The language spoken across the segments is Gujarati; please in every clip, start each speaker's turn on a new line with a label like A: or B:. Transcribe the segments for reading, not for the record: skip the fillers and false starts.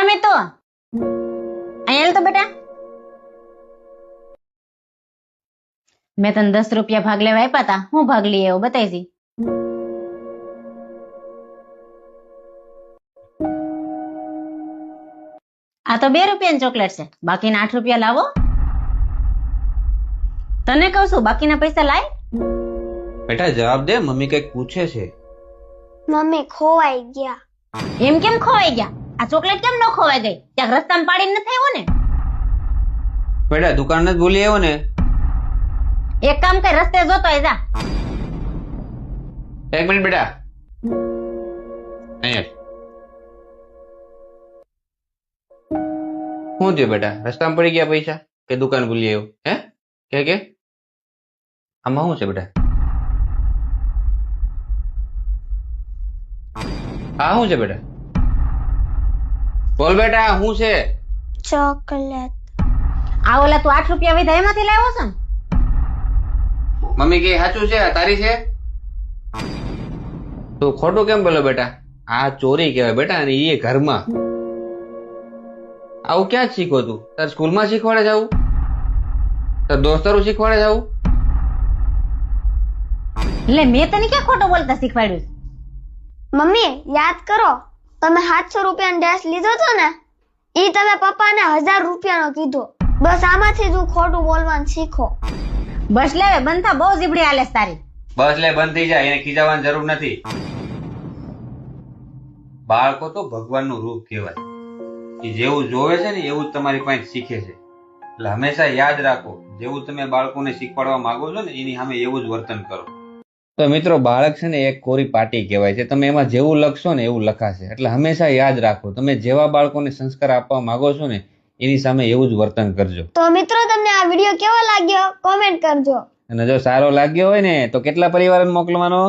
A: મિતુ અહીંયા તો બેટા મેં તને 10 રૂપિયા ભાગ લેવા આપ્યા હતા. હું ભાગ લઈ આવ્યો બતાવી દી. આ તો 2 રૂપિયાની ચોકલેટ છે. બાકીના 8 રૂપિયા લાવો. તને કહું છું બાકીના પૈસા લાય.
B: બેટા જવાબ દે, મમ્મી કઈક પૂછે છે.
C: મમ્મી ખોવાઈ ગયા.
A: એમ કેમ ખોવાઈ ગયા? આ ચોકલેટ કેમ ન ખોવાઈ ગઈ? ત્યાં રસ્તામાં પાડીને નથી આવ્યો ને?
B: બેટા દુકાન જ ભૂલી આવ્યો ને.
A: એક કામ કર, રસ્તે જોતો હોય જા.
B: એક મિનિટ બેટા, અહીંયા શું થયું બેટા? રસ્તામાં પડી ગયા પૈસા કે દુકાન ભૂલી આવ્યો? કે આમાં શું છે બેટા? આ શું છે બેટા? બોલ બેટા શું છે?
C: ચોકલેટ.
A: આ ઓલા તું 8 રૂપિયા વિધા એમાંથી લાવ્યો છો ને?
B: મમ્મી કે સાચું છે? તારી છે? તું ખોટું કેમ બોલો બેટા? આ ચોરી કહેવાય બેટા, અને એ ઘરમાં. આવું ક્યાં શીખો તું? તાર સ્કૂલમાં શીખવાડે છે આવું? તાર દોસ્તારું શીખવાડે છે આવું?
A: એટલે મેં તને ક્યાં ખોટું બોલતા શીખવાડ્યું?
C: મમ્મી યાદ કરો, તમે 700 રૂપિયાનો ડ્રેસ લીધો હતો ને, ઈ તમે પપ્પાને 1000 રૂપિયાનો કીધો. બસ આમાંથી જ હું ખોટું બોલવાનું શીખો.
A: બસ લે બંધ થા, બહુ જીબડી હાલે છે તારી.
B: બસ લે બંધ થઈ જાય, એને ખીજાવવાની જરૂર નથી. બાળકો તો ભગવાનનું રૂપ કહેવાય. એ જેવું જોવે છે ને એવું જ તમારી પાસે શીખે છે. એટલે હંમેશા યાદ રાખો, જેવું તમે બાળકોને શીખવાડવા માંગો છો ને એની સામે એવું જ વર્તન કરો. તો મિત્રો, બાળક છે ને એક કોરી પાટી કહેવાય છે. તમે એમાં જેવું લખશો ને એવું લખાશે. એટલે હંમેશા યાદ રાખો, તમે જેવા બાળકોને સંસ્કાર આપવા માંગો છો ને એની સામે એવું જ વર્તન કરજો.
C: તો મિત્રો, તમને આ વિડીયો કેવો લાગ્યો કોમેન્ટ કરજો.
B: અને જો સારો લાગ્યો હોય ને તો કેટલા પરિવારને મોકલવાનો?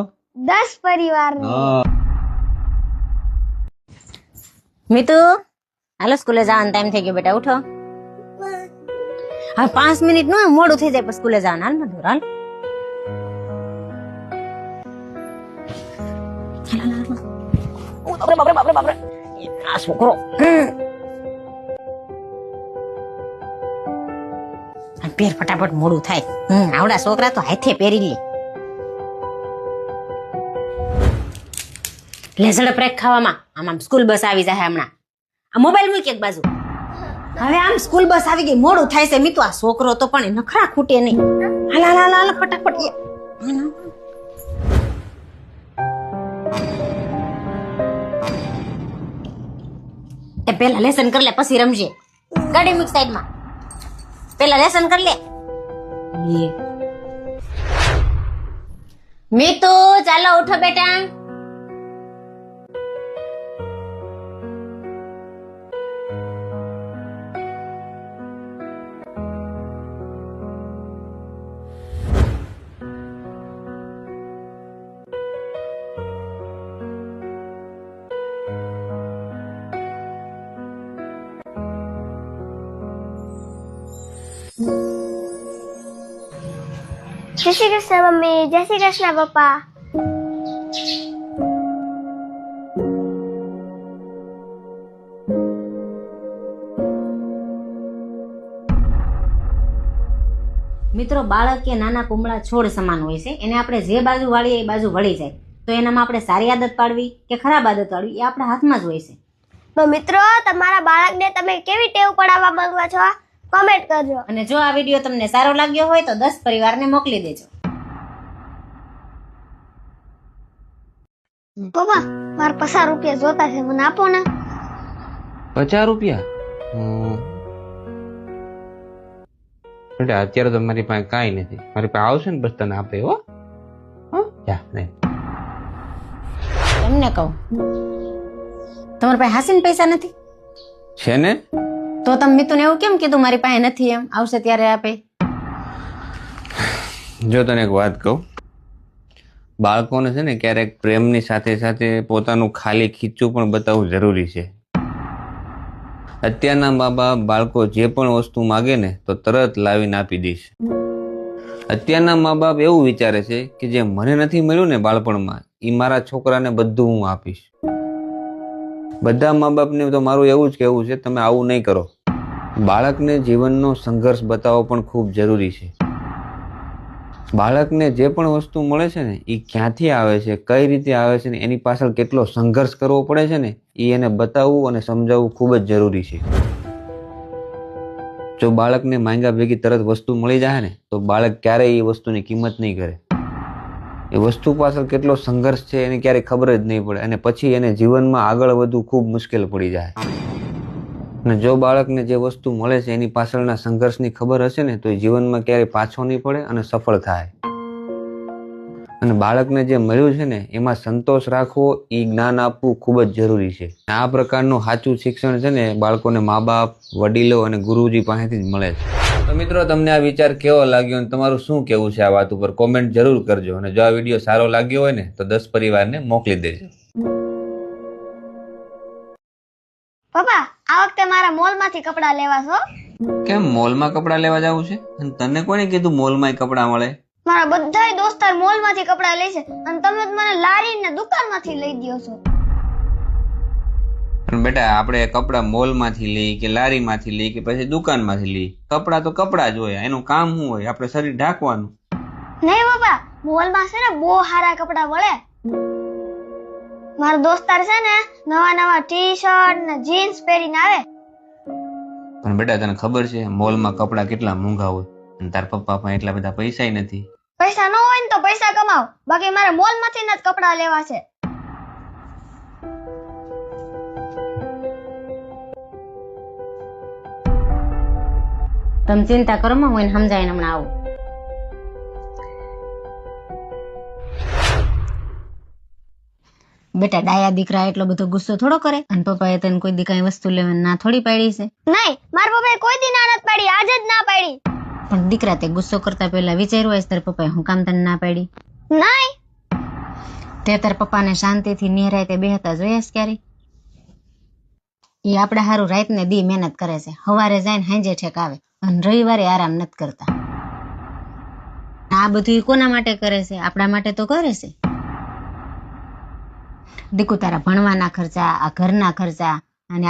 C: 10 પરિવાર.
A: મિતુ હાલો સ્કૂલે જવાનો ટાઈમ થઈ ગયો બેટા, ઉઠો. હવે 5 મિનિટ નું મોડું થઈ જાય પછી સ્કૂલે જવાનું. હાલ મધુર હાલ. બાપરે આ છોકરો પેર ફટાફટ મોડું થાય. આવડા છોકરા તો હાથે પહેરી લે. લે ઝડપ રાખ ખાવામાં. આમ સ્કૂલ બસ આવી જાય હમણાં. આ મોબાઈલ મૂક એક બાજુ. હવે આમ સ્કૂલ બસ આવી ગઈ, મોડું થાય છે. મિતુ આ છોકરો તો પણ નખરા ખૂટે નહીં. હાલ હાલ હાલ હાલ ફટાફટ. એ પેલા લેસન કર લે પછી રમજે. ગાડી મૂક સાઈડમાં. પેલા લેસન કર લે. મિતુ ચાલો ઉઠો બેટા.
C: જય શ્રી કૃષ્ણ મમ્મી. જય શ્રી કૃષ્ણ પપ્પા.
A: મિત્રો, બાળક કે નાના કુમળા છોડ સમાન હોય છે. એને આપણે જે બાજુ વાળીએ એ બાજુ વળી જાય. તો એનામાં આપણે સારી આદત પાડવી કે ખરાબ આદત પાડવી એ આપણા હાથમાં જ હોય છે.
C: તો મિત્રો, તમારા બાળકને તમે કેવી ટેવ પડાવવા માંગો છો કોમેન્ટ કરજો.
A: અને જો આ વિડીયો તમને સારો લાગ્યો હોય તો 10 પરિવારને મોકલી દેજો.
C: પપ્પા મારે 50 રૂપિયા જોતા છે, મને આપો ને.
B: 50 રૂપિયા? અત્યારે તો મારી પાસે કાંઈ નથી. મારી પાસે આવશે ને બસ તને આપે. હો જા નહીં.
A: એમને કહું તમારી પાસે હાસીને પૈસા નથી
B: છે ને?
A: તો તમે મિતુને એવું કેમ કીધું મારી પાસે નથી, એમ આવશે ત્યારે આપે?
B: જો તને એક વાત કહું, બાળકોને છે ને ક્યારેક પ્રેમની સાથે સાથે પોતાનું ખાલી ખીચું પણ બતાવવું જરૂરી છે. અત્યારના મા બાપ બાળકો જે પણ વસ્તુ માગે ને તો તરત લાવીને આપી દઈશ. અત્યારના મા બાપ એવું વિચારે છે કે જે મને નથી મળ્યું ને બાળપણમાં એ મારા છોકરાને બધું હું આપીશ. બધા મા બાપને તો મારું એવું જ કહેવું છે, તમે આવું નહીં કરો. બાળકને જીવનનો સંઘર્ષ બતાવવો પણ ખૂબ જરૂરી છે. બાળકને જે પણ વસ્તુ મળે છે ને એ ક્યાંથી આવે છે, કઈ રીતે આવે છે ને એની પાછળ કેટલો સંઘર્ષ કરવો પડે છે ને એ એને બતાવવું અને સમજાવવું ખૂબ જ જરૂરી છે. જો બાળકને માંગ્યા ભેગી તરત વસ્તુ મળી જાય ને તો બાળક ક્યારેય એ વસ્તુની કિંમત નહીં કરે. એ વસ્તુ પાછળ કેટલો સંઘર્ષ છે એને ક્યારેય ખબર જ નહીં પડે અને પછી એને જીવનમાં આગળ વધવું ખૂબ મુશ્કેલ પડી જાય. અને જો બાળકને જે વસ્તુ મળે છે એની પાછળના સંઘર્ષની ખબર હશે ને તો એ જીવનમાં ક્યારેય પાછો નહીં પડે અને સફળ થાય. અને બાળકને જે મળ્યું છે ને એમાં સંતોષ રાખવો, એ જ્ઞાન આપવું ખૂબ જ જરૂરી છે. આ પ્રકારનું સાચું શિક્ષણ છે ને બાળકોને મા બાપ, વડીલો અને ગુરુજી પાસેથી જ મળે છે. તો મિત્રો, તમને આ વિચાર કેવો લાગ્યો અને તમારું શું કહેવું છે આ વાત ઉપર કોમેન્ટ જરૂર કરજો. અને જો આ વિડીયો સારો લાગ્યો હોય ને તો 10 પરિવારને મોકલી દેજો.
C: પપ્પા, આ વખતે મારા મોલમાંથી કપડાં લેવા છો.
B: કેમ મોલમાં કપડાં લેવા જવું છે? અને તને કોણે કીધું મોલમાં કપડાં મળે?
C: મારા બધાય દોસ્તાર મોલમાંથી કપડાં લે છે અને તમે તો મને લારી ને દુકાનમાંથી લઈ દ્યો છો.
B: પણ બેટા, આપણે કપડાં મોલમાંથી લઈ કે લારીમાંથી લઈ કે પછી દુકાનમાંથી લઈ, કપડાં તો કપડાં જ હોય. એનું કામ શું હોય? આપણે શરીર ઢાંકવાનું.
C: નહીં પપ્પા, મોલમાં છે ને બહુ સારા કપડાં મળે. મારા દોસ્તાર છે ને નવા નવા ટી-શર્ટ ને જીન્સ પહેરીને આવે.
B: પણ બેટા, તને ખબર છે મોલમાં કપડાં કેટલા મોંઘા હોય અને તાર પપ્પા પાસે એટલા બધા પૈસા નથી.
C: પૈસા ન હોય ને તો પૈસા કમાવ, બાકી મારે મોલમાંથી જ કપડાં લેવા છે.
A: તમે ચિંતા કરો માં, હું એને સમજાવીને હમણાં આવું. બેટા, ડાયા દીકરા એટલો બધો ગુસ્સો થોડો કરે. અને પપ્પાએ તને કોઈ દી કઈ વસ્તુ લેવાની ના થોડી પાડી છે.
C: નહીં, મારા પપ્પાએ કોઈ દી ના નથી પાડી, આજે જ ના પાડી.
A: પણ દીકરા, તે ગુસ્સો કરતા પહેલા વિચાર્યું હોય તારા પપ્પાએ હું કામ તને ના પાડી?
C: નહીં.
A: તે તારા પપ્પાને શાંતિથી નિહરાય તે બેહતા જોયા છે ક્યારે? એ આપણે હારું રાત ને દી મહેનત કરે છે. સવારે જાય ને સાંજે ઠેક આવે અને રવિવારે આરામ નથી કરતા. આ બધું કોના માટે કરે છે? આપણા માટે તો કરે છે. દીકુ, તારા ભણવાના ખર્ચા, આ ઘરના ખર્ચા અને